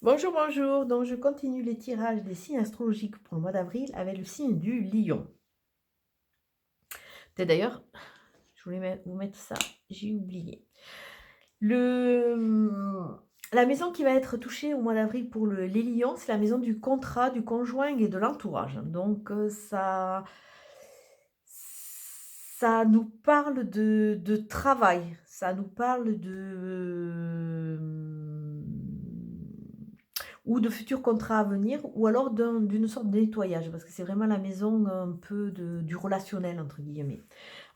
Bonjour, bonjour. Donc, je continue les tirages des signes astrologiques pour le mois d'avril avec le signe du lion. D'ailleurs, je voulais vous mettre ça, j'ai oublié. La maison qui va être touchée au mois d'avril pour les lions, c'est la maison du contrat, du conjoint et de l'entourage. Donc, ça nous parle de travail, ça nous parle ou de futurs contrats à venir, ou alors d'une sorte de nettoyage, parce que c'est vraiment la maison un peu du relationnel, entre guillemets.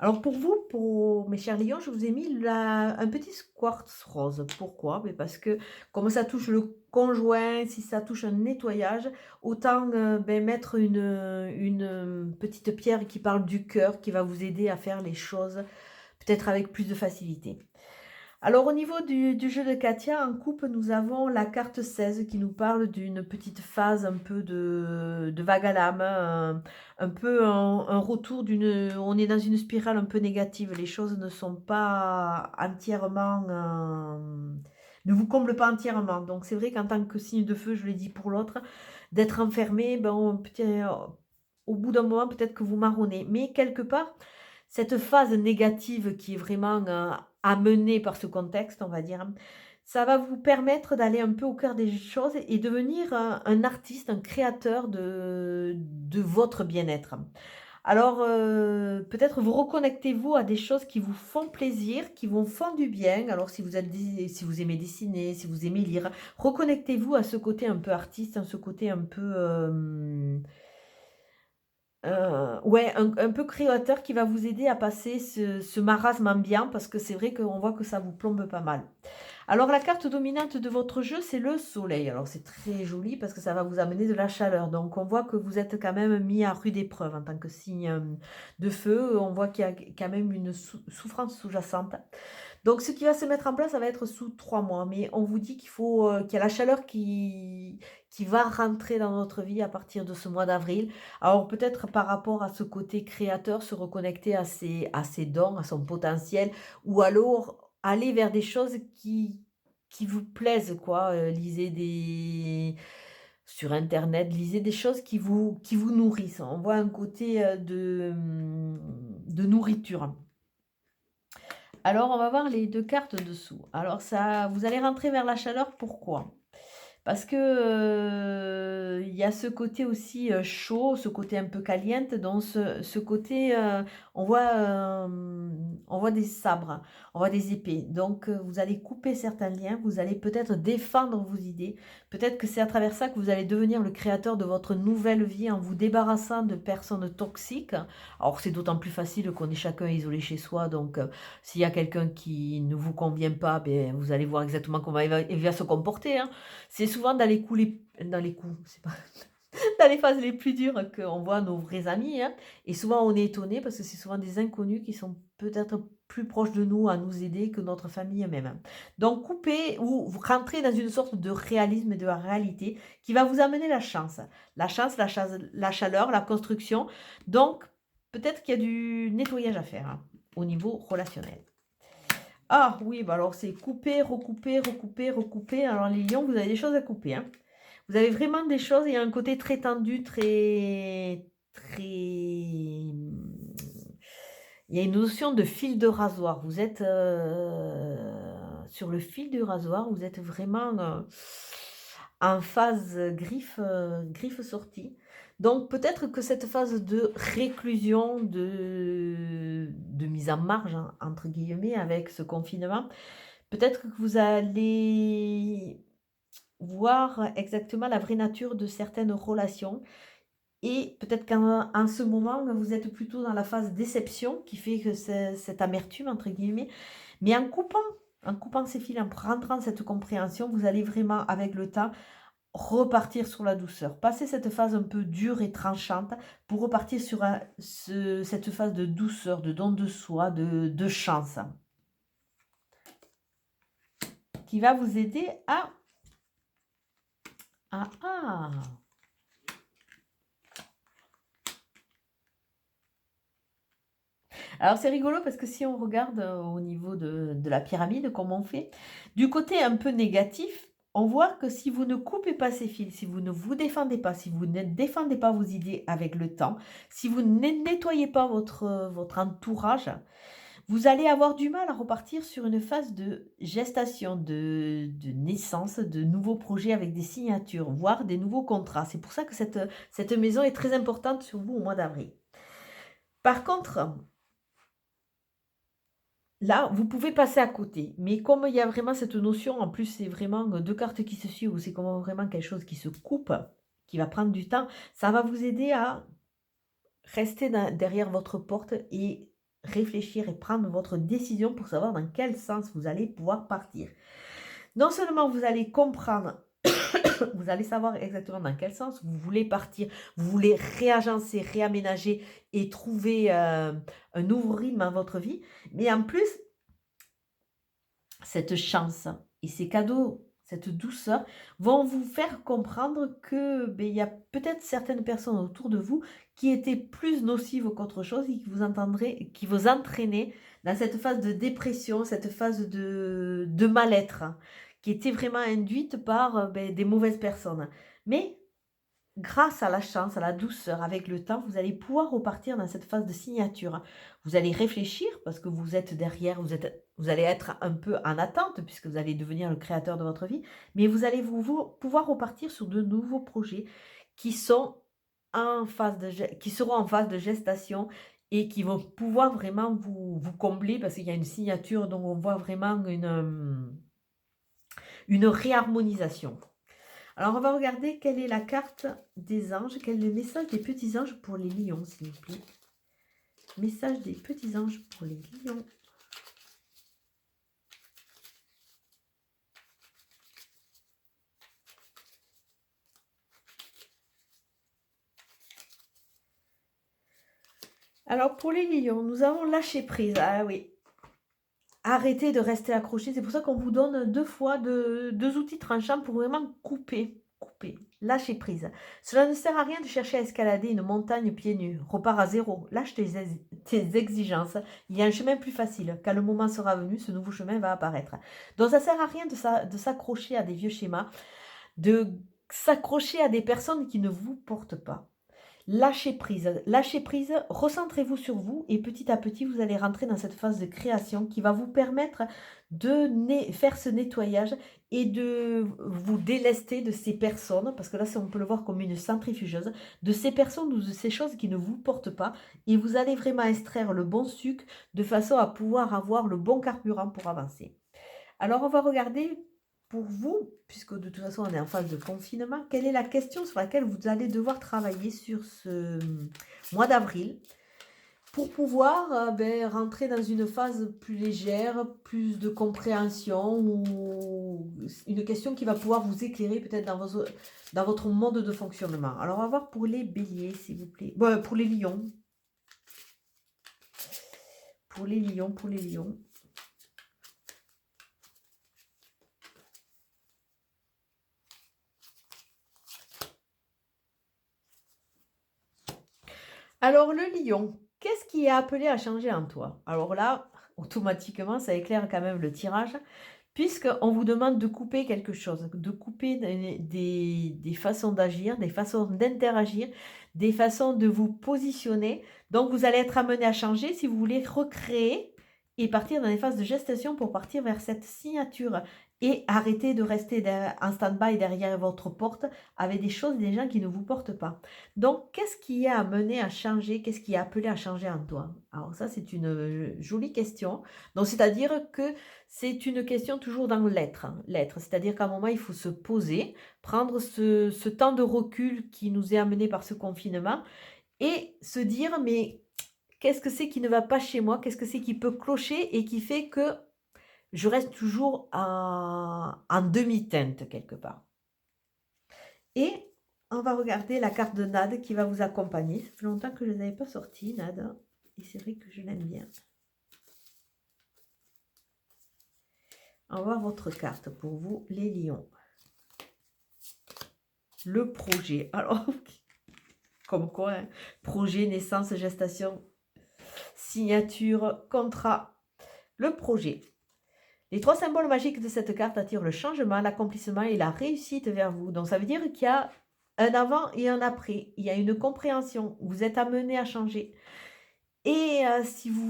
Alors pour vous, pour mes chers lions, je vous ai mis un petit quartz rose. Pourquoi? Mais parce que comme ça touche le conjoint, si ça touche un nettoyage, autant mettre une petite pierre qui parle du cœur, qui va vous aider à faire les choses peut-être avec plus de facilité. Alors au niveau du jeu de Katia, en coupe, nous avons la carte 16 qui nous parle d'une petite phase un peu de vague à l'âme, un peu un retour on est dans une spirale un peu négative. Les choses ne sont pas entièrement, ne vous comblent pas entièrement. Donc c'est vrai qu'en tant que signe de feu, je l'ai dit pour l'autre, d'être enfermé, au bout d'un moment, peut-être que vous marronnez. Mais quelque part, cette phase négative qui est vraiment amenée par ce contexte, on va dire, ça va vous permettre d'aller un peu au cœur des choses et devenir un artiste, un créateur de votre bien-être. Alors, peut-être vous reconnectez-vous à des choses qui vous font plaisir, qui vous font du bien. Alors, si vous aimez dessiner, si vous aimez lire, reconnectez-vous à ce côté un peu artiste, à ce côté un peu, ouais, un peu créateur qui va vous aider à passer ce marasme ambiant parce que c'est vrai qu'on voit que ça vous plombe pas mal. Alors la carte dominante de votre jeu, c'est le soleil. Alors c'est très joli parce que ça va vous amener de la chaleur. Donc on voit que vous êtes quand même mis à rude épreuve en tant que signe de feu. On voit qu'il y a quand même une souffrance sous-jacente. Donc ce qui va se mettre en place, ça va être sous 3 mois. Mais on vous dit qu'il y a la chaleur qui va rentrer dans notre vie à partir de ce mois d'avril. Alors peut-être par rapport à ce côté créateur, se reconnecter à ses dons, à son potentiel, ou alors aller vers des choses qui vous plaisent, quoi. Lisez sur internet, lisez des choses qui vous nourrissent. On voit un côté de nourriture. Alors, on va voir les 2 cartes dessous. Alors ça, vous allez rentrer vers la chaleur, pourquoi? Parce que, il y a ce côté aussi, chaud, ce côté un peu caliente, dans ce côté, on voit des sabres, on voit des épées. Donc, vous allez couper certains liens, vous allez peut-être défendre vos idées. Peut-être que c'est à travers ça que vous allez devenir le créateur de votre nouvelle vie en vous débarrassant de personnes toxiques. Alors, c'est d'autant plus facile qu'on est chacun isolé chez soi, donc, s'il y a quelqu'un qui ne vous convient pas, ben vous allez voir exactement comment il va se comporter, hein. C'est souvent dans les coups, c'est pas dans les phases les plus dures qu'on voit nos vrais amis, hein, et souvent on est étonné parce que c'est souvent des inconnus qui sont peut-être plus proches de nous à nous aider que notre famille même. Donc coupez ou vous rentrez dans une sorte de réalisme et de réalité qui va vous amener la chance. La chance, la chaleur, la construction. Donc peut-être qu'il y a du nettoyage à faire, hein, au niveau relationnel. Ah oui, bah alors c'est couper, recouper, recouper, recouper. Alors les lions, vous avez des choses à couper, hein. Vous avez vraiment des choses, il y a un côté très tendu, très, très. Il y a une notion de fil de rasoir. Vous êtes sur le fil du rasoir, vous êtes vraiment en phase griffe sortie. Donc peut-être que cette phase de réclusion, de mise en marge, hein, entre guillemets, avec ce confinement, peut-être que vous allez voir exactement la vraie nature de certaines relations et peut-être qu'en ce moment, vous êtes plutôt dans la phase déception qui fait que c'est cette «amertume» entre guillemets, mais en coupant ces fils, en rentrant cette compréhension, vous allez vraiment avec le temps repartir sur la douceur. Passer cette phase un peu dure et tranchante pour repartir sur cette phase de douceur, de don de soi, de chance, qui va vous aider à... Ah ah! Alors c'est rigolo parce que si on regarde au niveau de la pyramide, comment on fait, du côté un peu négatif, on voit que si vous ne coupez pas ces fils, si vous ne vous défendez pas, si vous ne défendez pas vos idées avec le temps, si vous ne nettoyez pas votre entourage, vous allez avoir du mal à repartir sur une phase de gestation, de naissance, de nouveaux projets avec des signatures, voire des nouveaux contrats. C'est pour ça que cette maison est très importante sur vous au mois d'avril. Par contre, là, vous pouvez passer à côté, mais comme il y a vraiment cette notion, en plus c'est vraiment 2 cartes qui se suivent, c'est comme vraiment quelque chose qui se coupe, qui va prendre du temps, ça va vous aider à rester derrière votre porte et réfléchir et prendre votre décision pour savoir dans quel sens vous allez pouvoir partir. Non seulement vous allez comprendre, vous allez savoir exactement dans quel sens vous voulez partir, vous voulez réagencer, réaménager et trouver un nouveau rythme à votre vie, mais en plus, cette chance et ces cadeaux, cette douceur vont vous faire comprendre que il y a peut-être certaines personnes autour de vous qui étaient plus nocives qu'autre chose et qui vous entraînaient dans cette phase de dépression, cette phase de mal-être, qui était vraiment induite par des mauvaises personnes. Mais grâce à la chance, à la douceur, avec le temps, vous allez pouvoir repartir dans cette phase de signature. Vous allez réfléchir parce que vous êtes derrière, vous allez être un peu en attente puisque vous allez devenir le créateur de votre vie, mais vous allez pouvoir repartir sur de nouveaux projets qui sont qui seront en phase de gestation et qui vont pouvoir vraiment vous combler parce qu'il y a une signature dont on voit vraiment une réharmonisation. Alors, on va regarder quelle est la carte des anges, quel est le message des petits anges pour les lions, s'il vous plaît. Message des petits anges pour les lions. Alors, pour les lions, nous avons lâché prise. Ah oui. Arrêtez de rester accroché. C'est pour ça qu'on vous donne 2 fois deux outils tranchants pour vraiment couper. Lâcher prise. Cela ne sert à rien de chercher à escalader une montagne pieds nus. Repars à zéro. Lâche tes exigences. Il y a un chemin plus facile. Quand le moment sera venu, ce nouveau chemin va apparaître. Donc ça ne sert à rien de s'accrocher à des vieux schémas, de s'accrocher à des personnes qui ne vous portent pas. Lâchez prise, recentrez-vous sur vous et petit à petit, vous allez rentrer dans cette phase de création qui va vous permettre de faire ce nettoyage et de vous délester de ces personnes, parce que là, on peut le voir comme une centrifugeuse, de ces personnes ou de ces choses qui ne vous portent pas et vous allez vraiment extraire le bon sucre de façon à pouvoir avoir le bon carburant pour avancer. Alors, on va regarder pour vous, puisque de toute façon on est en phase de confinement, quelle est la question sur laquelle vous allez devoir travailler sur ce mois d'avril pour pouvoir rentrer dans une phase plus légère, plus de compréhension ou une question qui va pouvoir vous éclairer peut-être dans votre mode de fonctionnement. Alors on va voir pour les béliers, s'il vous plaît. Bon, pour les lions. Pour les lions. Alors le lion, qu'est-ce qui est appelé à changer en toi? Alors là, automatiquement, ça éclaire quand même le tirage, puisqu'on vous demande de couper quelque chose, de couper des façons d'agir, des façons d'interagir, des façons de vous positionner. Donc vous allez être amené à changer si vous voulez recréer et partir dans les phases de gestation pour partir vers cette signature et arrêter de rester en stand-by derrière votre porte avec des choses, des gens qui ne vous portent pas. Donc, qu'est-ce qui est amené à changer? Qu'est-ce qui est appelé à changer en toi? Alors ça, c'est une jolie question. Donc, c'est-à-dire que c'est une question toujours dans l'être, hein, l'être. C'est-à-dire qu'à un moment, il faut se poser, prendre ce temps de recul qui nous est amené par ce confinement et se dire, mais qu'est-ce que c'est qui ne va pas chez moi? Qu'est-ce que c'est qui peut clocher et qui fait que je reste toujours en demi-teinte quelque part? Et on va regarder la carte de Nad qui va vous accompagner. Ça fait longtemps que je ne l'avais pas sortie, Nad. Et c'est vrai que je l'aime bien. On va voir votre carte pour vous, les lions. Le projet. Alors, comme quoi, hein, projet, naissance, gestation, signature, contrat. Le projet. Les 3 symboles magiques de cette carte attirent le changement, l'accomplissement et la réussite vers vous. Donc ça veut dire qu'il y a un avant et un après. Il y a une compréhension. Vous êtes amené à changer. Et si vous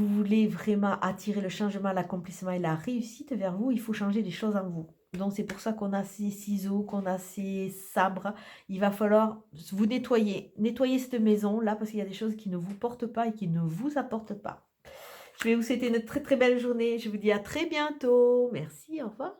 voulez vraiment attirer le changement, l'accomplissement et la réussite vers vous, il faut changer des choses en vous. Donc c'est pour ça qu'on a ces ciseaux, qu'on a ces sabres. Il va falloir vous nettoyer. Nettoyer cette maison là parce qu'il y a des choses qui ne vous portent pas et qui ne vous apportent pas. Je vais vous souhaiter une très très belle journée. Je vous dis à très bientôt. Merci, au revoir.